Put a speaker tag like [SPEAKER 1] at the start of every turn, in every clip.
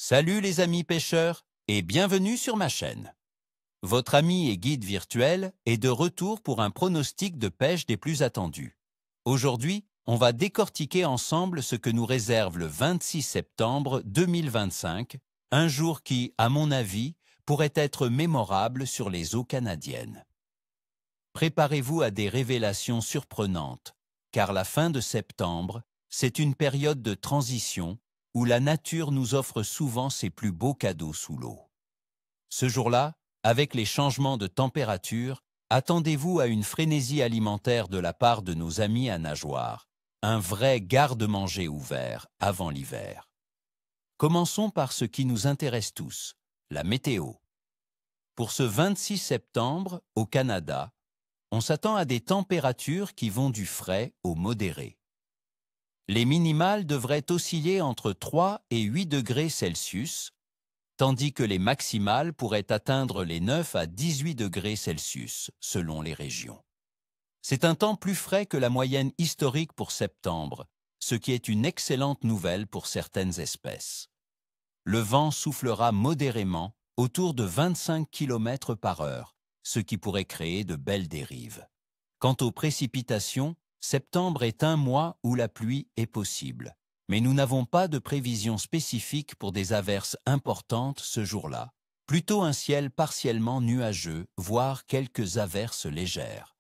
[SPEAKER 1] Salut les amis pêcheurs et bienvenue sur ma chaîne. Votre ami et guide virtuel est de retour pour un pronostic de pêche des plus attendus. Aujourd'hui, on va décortiquer ensemble ce que nous réserve le 26 septembre 2025, un jour qui, à mon avis, pourrait être mémorable sur les eaux canadiennes. Préparez-vous à des révélations surprenantes, car la fin de septembre, c'est une période de transition où la nature nous offre souvent ses plus beaux cadeaux sous l'eau. Ce jour-là, avec les changements de température, attendez-vous à une frénésie alimentaire de la part de nos amis à nageoires, un vrai garde-manger ouvert avant l'hiver. Commençons par ce qui nous intéresse tous, la météo. Pour ce 26 septembre, au Canada, on s'attend à des températures qui vont du frais au modéré. Les minimales devraient osciller entre 3 et 8 degrés Celsius, tandis que les maximales pourraient atteindre les 9 à 18 degrés Celsius, selon les régions. C'est un temps plus frais que la moyenne historique pour septembre, ce qui est une excellente nouvelle pour certaines espèces. Le vent soufflera modérément, autour de 25 km par heure, ce qui pourrait créer de belles dérives. Quant aux précipitations, septembre est un mois où la pluie est possible, mais nous n'avons pas de prévision spécifique pour des averses importantes ce jour-là, plutôt un ciel partiellement nuageux, voire quelques averses légères.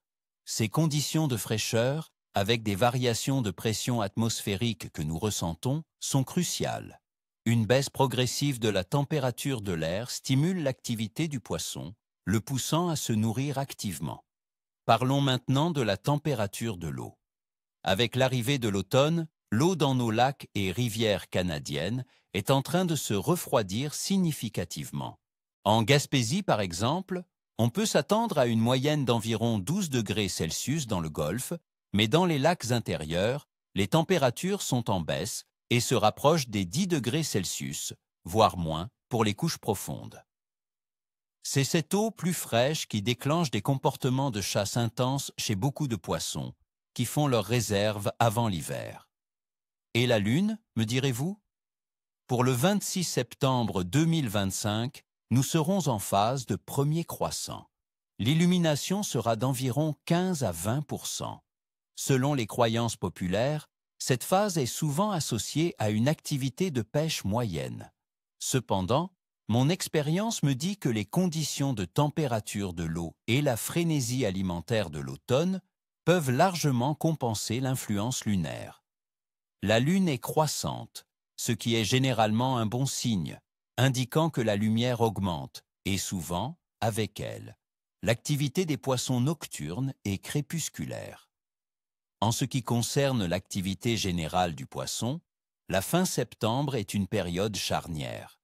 [SPEAKER 1] Ces conditions de fraîcheur, avec des variations de pression atmosphérique que nous ressentons, sont cruciales. Une baisse progressive de la température de l'air stimule l'activité du poisson, le poussant à se nourrir activement. Parlons maintenant de la température de l'eau. Avec l'arrivée de l'automne, l'eau dans nos lacs et rivières canadiennes est en train de se refroidir significativement. En Gaspésie, par exemple, on peut s'attendre à une moyenne d'environ 12 degrés Celsius dans le Golfe, mais dans les lacs intérieurs, les températures sont en baisse et se rapprochent des 10 degrés Celsius, voire moins pour les couches profondes. C'est cette eau plus fraîche qui déclenche des comportements de chasse intenses chez beaucoup de poissons, qui font leurs réserves avant l'hiver. Et la Lune, me direz-vous? Pour le 26 septembre 2025, nous serons en phase de premier croissant. L'illumination sera d'environ 15 à 20%. Selon les croyances populaires, cette phase est souvent associée à une activité de pêche moyenne. Cependant, mon expérience me dit que les conditions de température de l'eau et la frénésie alimentaire de l'automne peuvent largement compenser l'influence lunaire. La Lune est croissante, ce qui est généralement un bon signe, indiquant que la lumière augmente, et souvent, avec elle, l'activité des poissons nocturnes et crépusculaires. En ce qui concerne l'activité générale du poisson, la fin septembre est une période charnière.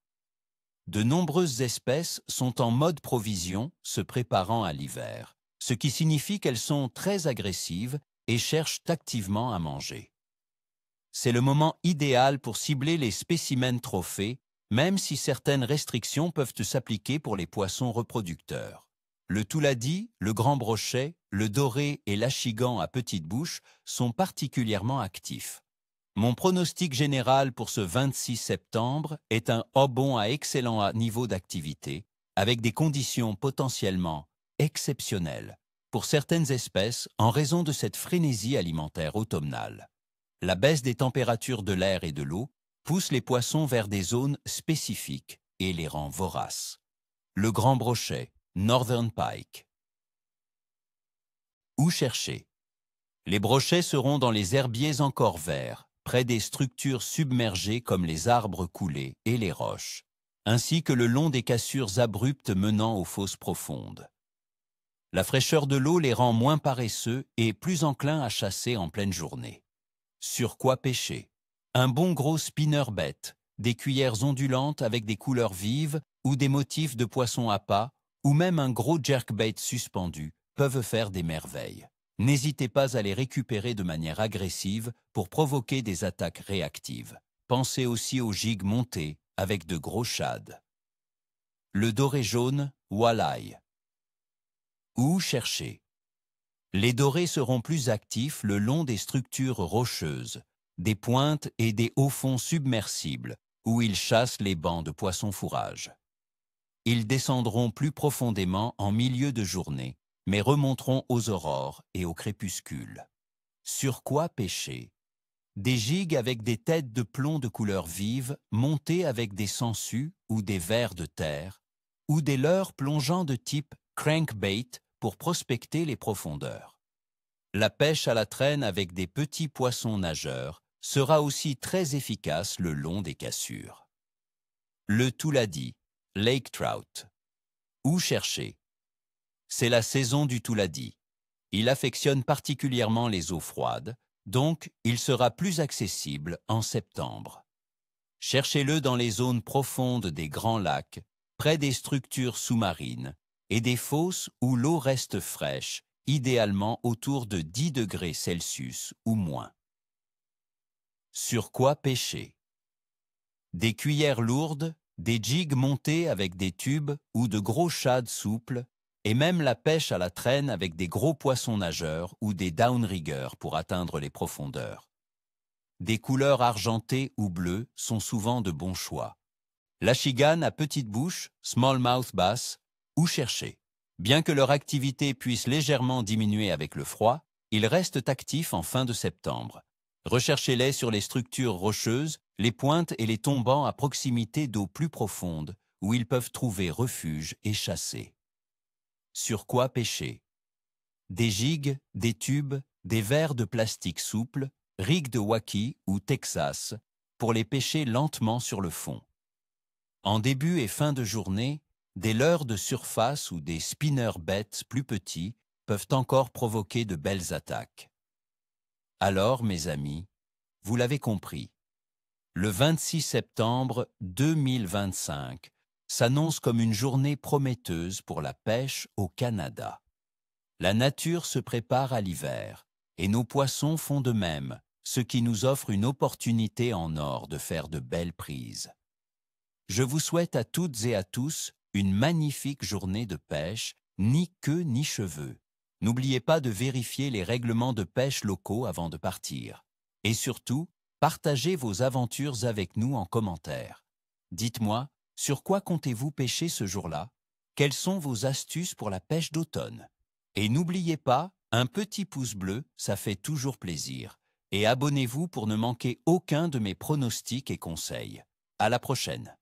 [SPEAKER 1] De nombreuses espèces sont en mode provision, se préparant à l'hiver, ce qui signifie qu'elles sont très agressives et cherchent activement à manger. C'est le moment idéal pour cibler les spécimens trophées, même si certaines restrictions peuvent s'appliquer pour les poissons reproducteurs. Le touladi, le grand brochet, le doré et l'achigan à petite bouche sont particulièrement actifs. Mon pronostic général pour ce 26 septembre est un hobon à excellent niveau d'activité, avec des conditions potentiellement exceptionnelles pour certaines espèces en raison de cette frénésie alimentaire automnale. La baisse des températures de l'air et de l'eau pousse les poissons vers des zones spécifiques et les rend voraces. Le grand brochet, Northern Pike. Où chercher? Les brochets seront dans les herbiers encore verts, près des structures submergées comme les arbres coulés et les roches, ainsi que le long des cassures abruptes menant aux fosses profondes. La fraîcheur de l'eau les rend moins paresseux et plus enclins à chasser en pleine journée. Sur quoi pêcher? Un bon gros spinnerbait, des cuillères ondulantes avec des couleurs vives ou des motifs de poissons appâts, ou même un gros jerkbait suspendu peuvent faire des merveilles. N'hésitez pas à les récupérer de manière agressive pour provoquer des attaques réactives. Pensez aussi aux gigs montés avec de gros shad. Le doré jaune, walleye. Où chercher? Les dorés seront plus actifs le long des structures rocheuses, des pointes et des hauts fonds submersibles, où ils chassent les bancs de poissons-fourrage. Ils descendront plus profondément en milieu de journée, mais remonteront aux aurores et au crépuscule. Sur quoi pêcher? Des gigues avec des têtes de plomb de couleur vive, montées avec des sangsues ou des vers de terre, ou des leurres plongeants de type crankbait pour prospecter les profondeurs. La pêche à la traîne avec des petits poissons nageurs sera aussi très efficace le long des cassures. Le touladi, lake trout. Où chercher? C'est la saison du touladi. Il affectionne particulièrement les eaux froides, donc il sera plus accessible en septembre. Cherchez-le dans les zones profondes des grands lacs, près des structures sous-marines et des fosses où l'eau reste fraîche, idéalement autour de 10 degrés Celsius ou moins. Sur quoi pêcher? Des cuillères lourdes, des jigs montées avec des tubes ou de gros shads souples, et même la pêche à la traîne avec des gros poissons nageurs ou des downriggers pour atteindre les profondeurs. Des couleurs argentées ou bleues sont souvent de bons choix. L'achigan à petite bouche, smallmouth bass, où chercher? Bien que leur activité puisse légèrement diminuer avec le froid, ils restent actifs en fin de septembre. Recherchez-les sur les structures rocheuses, les pointes et les tombants à proximité d'eaux plus profondes, où ils peuvent trouver refuge et chasser. Sur quoi pêcher? Des gigues, des tubes, des vers de plastique souple, rigs de Waukee ou Texas, pour les pêcher lentement sur le fond. En début et fin de journée, des leurres de surface ou des spinnerbait plus petits peuvent encore provoquer de belles attaques. Alors, mes amis, vous l'avez compris, le 26 septembre 2025 s'annonce comme une journée prometteuse pour la pêche au Canada. La nature se prépare à l'hiver et nos poissons font de même, ce qui nous offre une opportunité en or de faire de belles prises. Je vous souhaite à toutes et à tous une magnifique journée de pêche, ni queue ni cheveux. N'oubliez pas de vérifier les règlements de pêche locaux avant de partir. Et surtout, partagez vos aventures avec nous en commentaire. Dites-moi, sur quoi comptez-vous pêcher ce jour-là? Quelles sont vos astuces pour la pêche d'automne? Et n'oubliez pas, un petit pouce bleu, ça fait toujours plaisir. Et abonnez-vous pour ne manquer aucun de mes pronostics et conseils. À la prochaine.